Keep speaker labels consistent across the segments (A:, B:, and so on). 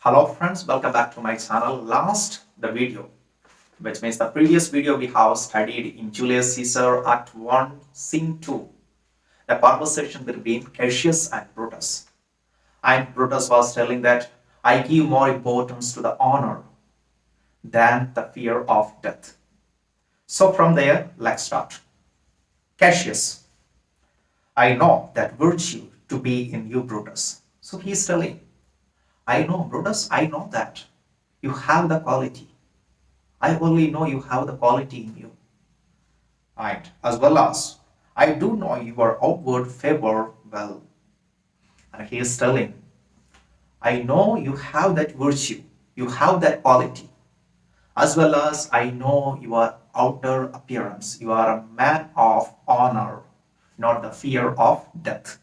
A: Hello friends, welcome back to my channel. The video, which means the previous video we have studied in Julius Caesar Act 1, Scene 2, the conversation between Cassius and Brutus. And Brutus was telling that I give more importance to the honor than the fear of death. So from there, let's start. Cassius, I know that virtue to be in you, Brutus. So he's telling, I know, Brutus, I know that you have the quality. I only know you have the quality in you. And as well as I do know your outward favor well. And he is telling, I know you have that virtue, you have that quality, as well as I know your outer appearance. You are a man of honor, not the fear of death.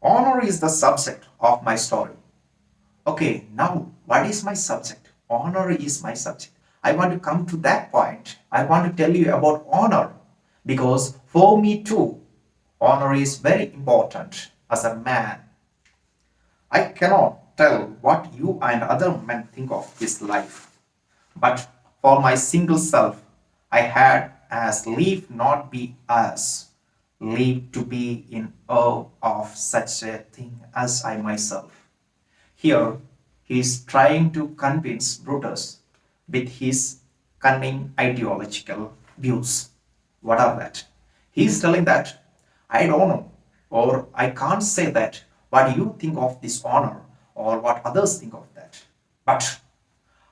A: Honor is the subject of my story. Okay, now what is my subject? Honor is my subject. I want to come to that point. I want to tell you about honor because for me too, honor is very important as a man. I cannot tell what you and other men think of this life, but for my single self, I had as lief not be as, live to be in awe of such a thing as I myself. Here, he is trying to convince Brutus with his cunning ideological views. What are that? He is telling that I don't know, or I can't say that what you think of this honor or what others think of that. But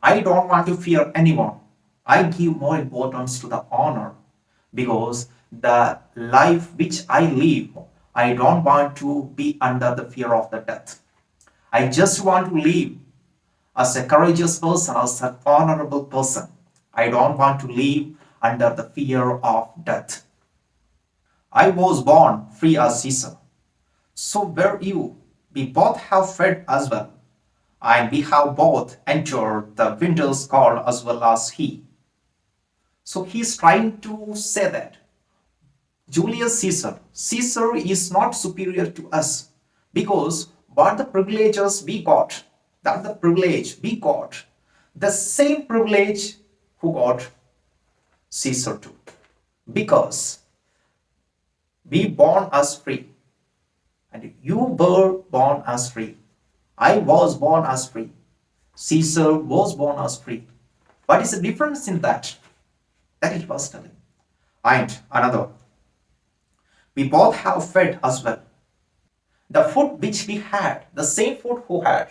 A: I don't want to fear anyone. I give more importance to the honor because the life which I live, I don't want to be under the fear of the death. I just want to live as a courageous person, as an honorable person. I don't want to live under the fear of death. I was born free as Caesar. So were you. We both have fed as well, and we have both entered the winter's cold as well as he. So he's trying to say that Julius Caesar, Caesar is not superior to us because what the privileges we got, that the privilege we got, the same privilege who got Caesar too. Because we born as free and you were born as free. I was born as free. Caesar was born as free. What is the difference in that? That it was telling. And another, we both have fed as well. The food which we had, the same food who had,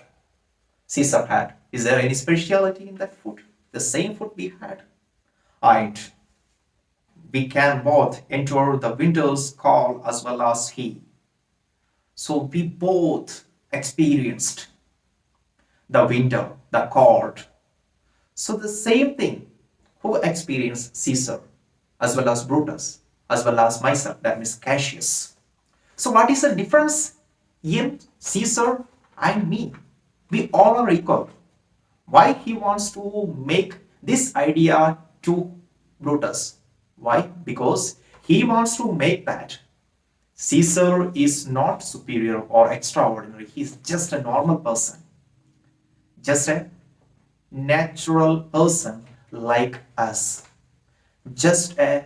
A: Caesar had. Is there any speciality in that food? The same food we had. And we can both endure the winter's call as well as he. So we both experienced the winter, the cold. So the same thing who experienced Caesar as well as Brutus as well as myself, that means Cassius. So what is the difference in Caesar and me? We all are equal. Why he wants to make this idea to Brutus? Why? Because he wants to make that Caesar is not superior or extraordinary. He's just a normal person, just a natural person like us, just a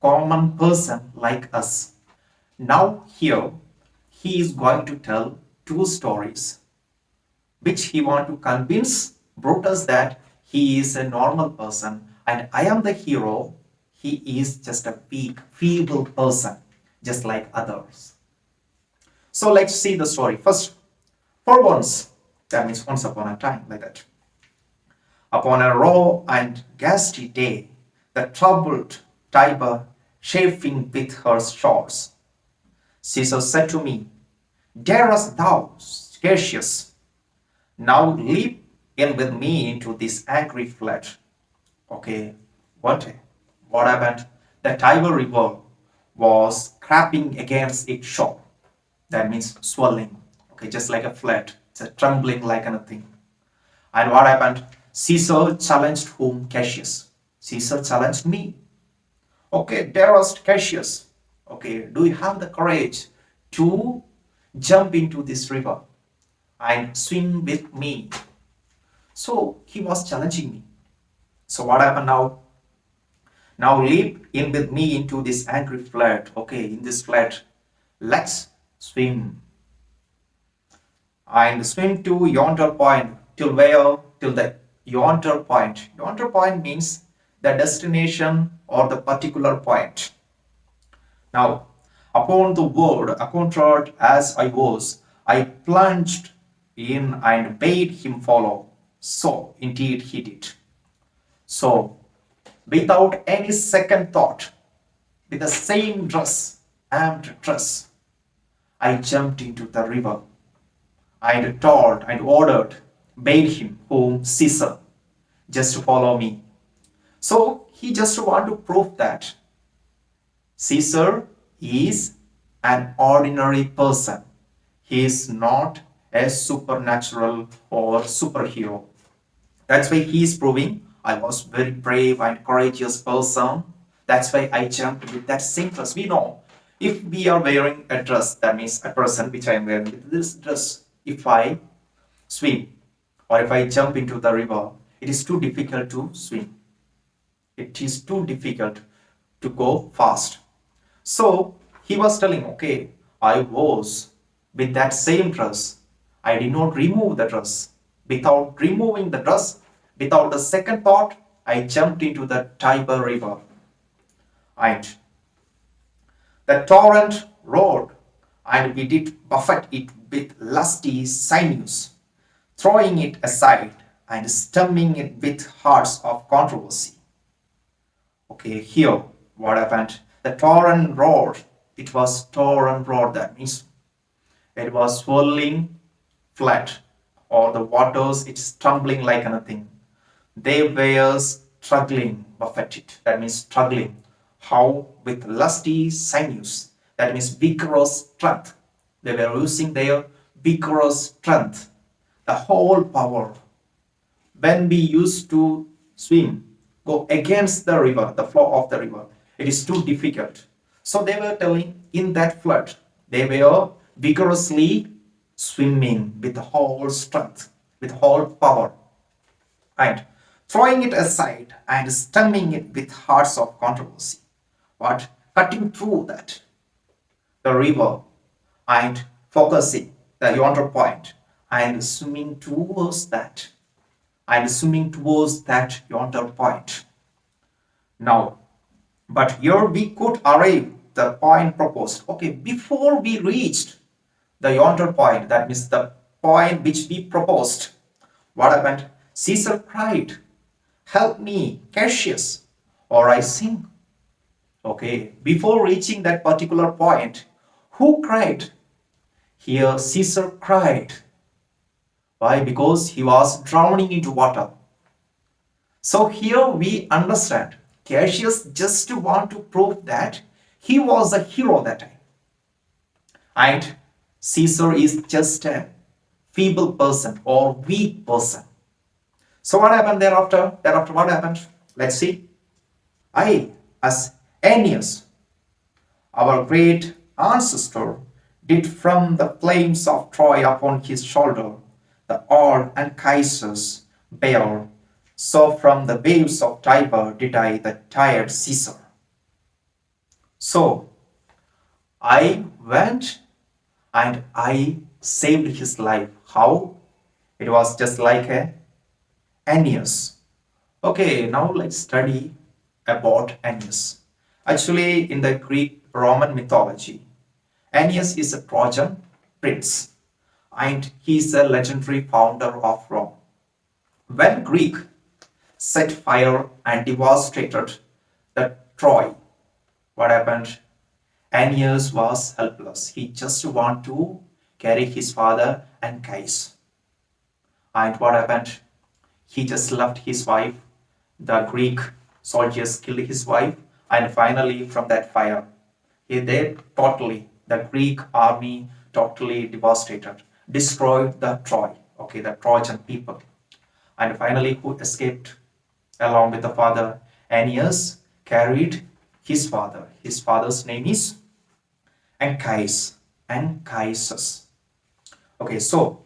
A: common person like us. Now, here he is going to tell two stories which he want to convince Brutus that he is a normal person and I am the hero. He is just a weak, feeble person, just like others. So let's see the story. First, for once, that means once upon a time, like that. Upon a raw and gusty day, the troubled Tiber chafing with her shores, Caesar said to me, darest thou, Cassius, now leap in with me into this angry flood? Okay, what happened? The Tiber River was crashing against its shore. That means swelling. Okay, just like a flood. It's a trembling like anything. And what happened? Caesar challenged whom? Cassius. Caesar challenged me. Okay, dearest Cassius. Okay, do you have the courage to jump into this river? and swim with me. So he was challenging me. So what happened now? Now leap in with me into this angry flood. Okay, in this flood, let's swim and swim to yonder point. Till where? Till the yonder point. Yonder point means the destination or the particular point. Now, upon the word accounted as I was, I plunged in and bade him follow. So indeed he did. So, without any second thought, with the same dress, armed dress, I jumped into the river and told and ordered, bade him, whom Caesar, just to follow me. So he just want to prove that Caesar is an ordinary person. He is not a supernatural or superhero. That's why he is proving I was very brave and courageous person. That's why I jumped with that same dress. We know if we are wearing a dress, that means a person which I am wearing with this dress. If I swim or if I jump into the river, it is too difficult to swim. It is too difficult to go fast. So he was telling, okay, I was with that same dress. I did not remove the dress. Without removing the dress, without a second thought, I jumped into the Tiber River. And the torrent roared, and we did buffet it with lusty sinews, throwing it aside and stemming it with hearts of controversy. Okay, here, what happened? The torrent roared. It was torrent roared. That means it was swirling flat, or the waters, it's tumbling like anything. They were struggling, buffeted. That means struggling. How? With lusty sinews. That means vigorous strength. They were using their vigorous strength, the whole power. When we used to swim, go against the river, the flow of the river, it is too difficult. So they were telling in that flood, they were vigorously swimming with the whole strength, with whole power, and throwing it aside and stemming it with hearts of controversy. But cutting through that, the river, and focusing the yonder point and swimming towards that yonder point. Now, but here we could arrive the point proposed. Okay, before we reached the yonder point, that means the point which we proposed, what happened? Caesar cried, help me, Cassius, or I sink. Okay, before reaching that particular point, who cried? Here Caesar cried. Why? Because he was drowning into water. So here we understand Cassius just want to prove that he was a hero that time. And Caesar is just a feeble person or weak person. So what happened thereafter? Thereafter what happened? Let's see. I, as Aeneas, our great ancestor, did from the flames of Troy upon his shoulder the oar and Cassius bear, so from the waves of Tiber did I the tired Caesar. So I went and I saved his life. How? It was just like a Aeneas. Okay, now let's study about Aeneas. Actually, in the Greek Roman mythology, Aeneas is a Trojan prince and he is a legendary founder of Rome. When Greek set fire and devastated the Troy, what happened? Aeneas was helpless. He just wanted to carry his father and Caius. And what happened? He just left his wife. The Greek soldiers killed his wife, and finally, from that fire, the Greek army totally devastated, destroyed the Troy, okay, the Trojan people. And finally, who escaped along with the father? Aeneas carried his father. His father's name is Anchises. Okay, so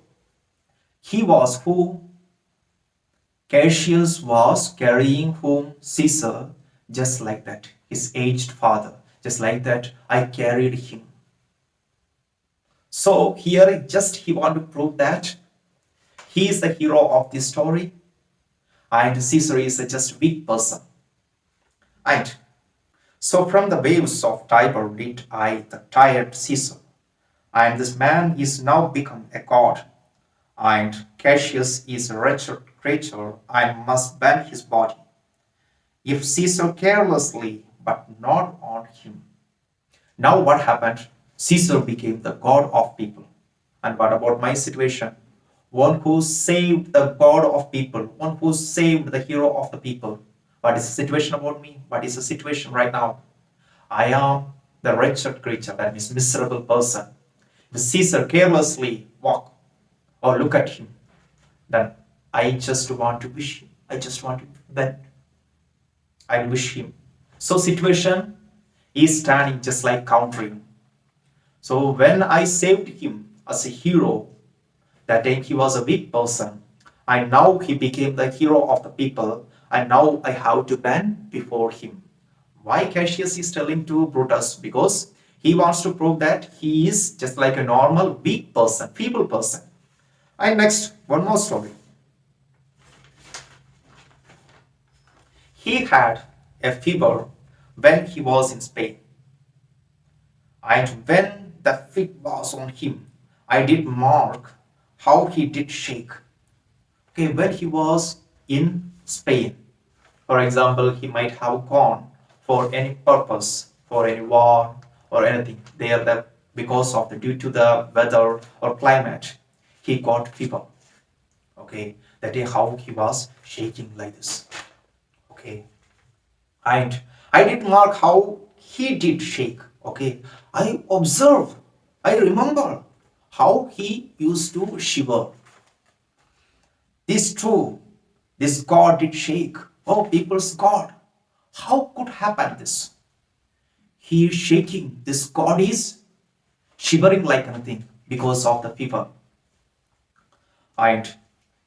A: He was who Cassius was carrying whom Caesar, just like that, his aged father, just like that, I carried him. So here just he want to prove that he is the hero of this story and Caesar is a just weak person. And so from the waves of Tiber did I the tired Caesar, and this man is now become a god, and Cassius is a wretched creature, I must bend his body. If Caesar carelessly, but not on him. Now what happened? Caesar became the god of people. And what about my situation? One who saved the god of people, one who saved the hero of the people. What is the situation about me? What is the situation right now? I am the wretched creature, that means miserable person. If Caesar carelessly walk or look at him, then I just want to wish him. I just want to bend. I wish him. So situation is standing just like countering. So when I saved him as a hero, that time he was a weak person, and now he became the hero of the people, and now I have to bend before him. Why Cassius is telling to Brutus? Because he wants to prove that he is just like a normal weak person, feeble person. And next, one more story. He had a fever when he was in Spain. And when the fit was on him, I did mark how he did shake. Okay, when he was in Spain, for example, he might have gone for any purpose, for any war or anything. There, that because of the due to the weather or climate, he got fever. Okay, that is how he was shaking like this. Okay, and I did mark how he did shake. Okay, I observe, I remember how he used to shiver. This true, this God did shake. Oh, people's God, how could happen this? He is shaking. This God is shivering like anything because of the fever. And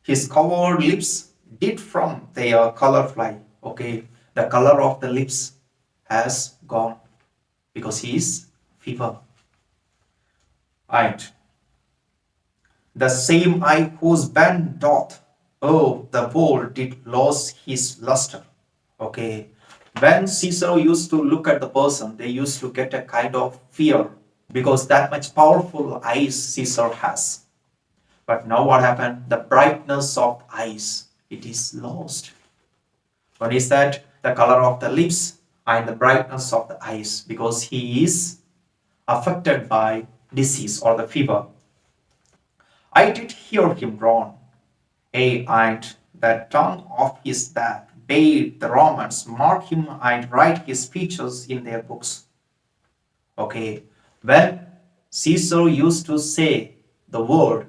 A: his covered lips did from their color fly. Okay, the color of the lips has gone because he is fever. And the same eye whose band doth, oh, the world did lose his luster. Okay, when Caesar used to look at the person, they used to get a kind of fear because that much powerful eyes Caesar has. But now what happened? The brightness of eyes, it is lost. What is that? The color of the lips and the brightness of the eyes, because he is affected by disease or the fever. I did hear him groan, and the tongue of his that bade the Romans mark him and write his features in their books. Okay, when Caesar used to say the word,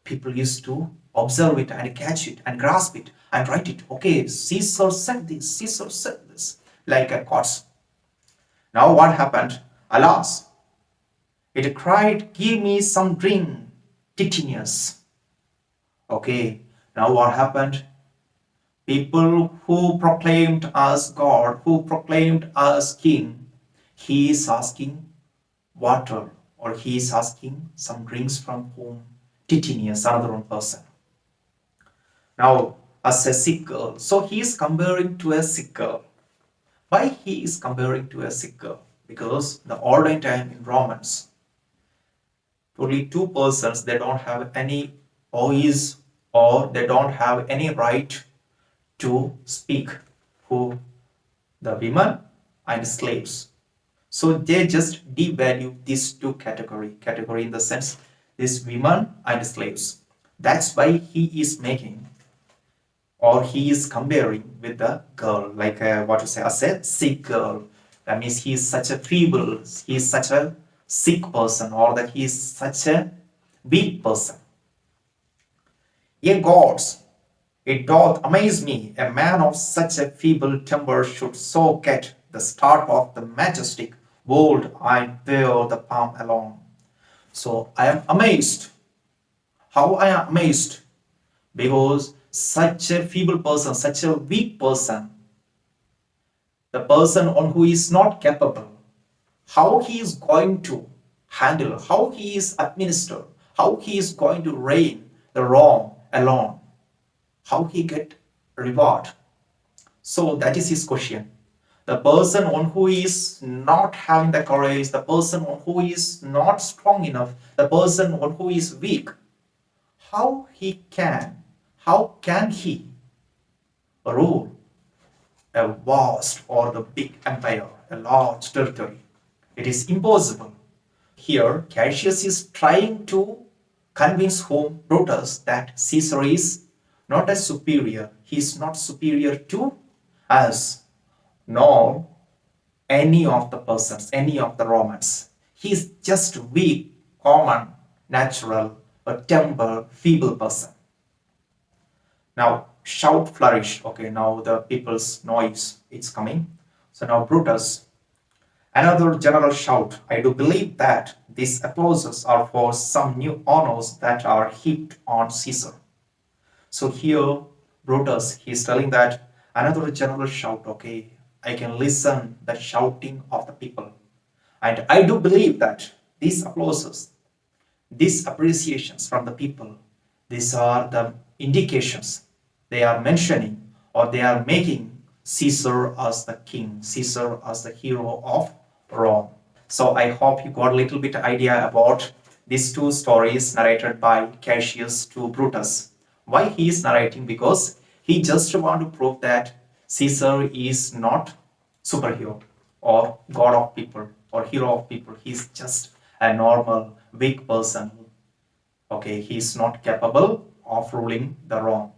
A: people used to observe it and catch it and grasp it and write it. Okay, Caesar said this, like a chords. Now what happened? Alas, it cried, give me some drink, Titinius. Okay, now what happened? People who proclaimed us God, who proclaimed us King, he is asking water or he is asking some drinks from whom? Titinius, another one person. Now, as a sick girl, so he is comparing to a sick girl. Why he is comparing to a sick girl? Because the olden time in Romans, only two persons, they don't have any voice or they don't have any right to speak, who the women and slaves. So they just devalue these two category in the sense this women and slaves. That's why he is making or he is comparing with the girl, like what to say, as a sick girl. That means he is such a feeble, he is such a sick person, or that he is such a weak person. Ye gods, it doth amaze me, a man of such a feeble temper should so get the start of the majestic world and bear the palm alone. So I am amazed. How I am amazed because such a feeble person, such a weak person, the person on who is not capable, how he is going to handle, how he is administer, how he is going to reign the Rome alone, how he get reward. So that is his question. The person on who is not having the courage, the person on who is not strong enough, the person on who is weak, how how can he rule a vast or the big empire, a large territory? It is impossible. Here, Cassius is trying to convince whom Brutus that Caesar is not a superior. He is not superior to us, nor any of the persons, any of the Romans. He is just weak, common, natural, a temper, feeble person. Now, shout flourish. Okay, now the people's noise is coming. So now Brutus, another general shout. I do believe that these applauses are for some new honors that are heaped on Caesar. So here, Brutus, he's telling that another general shout, okay, I can listen the shouting of the people. And I do believe that these applauses, these appreciations from the people, these are the indications they are mentioning or they are making Caesar as the king, Caesar as the hero of Rome. So I hope you got a little bit idea about these two stories narrated by Cassius to Brutus. Why he is narrating? Because he just want to prove that Caesar is not superhero or god of people or hero of people. He's just a normal weak person. Okay, he's not capable of ruling the Rome.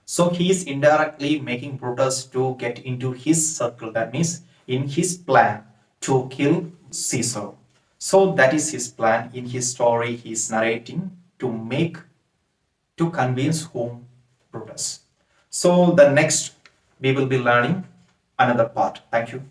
A: So he is indirectly making Brutus to get into his circle. That means in his plan to kill Caesar. So that is his plan. In his story, he is narrating to convince whom? Brutus. So the next we will be learning another part. Thank you.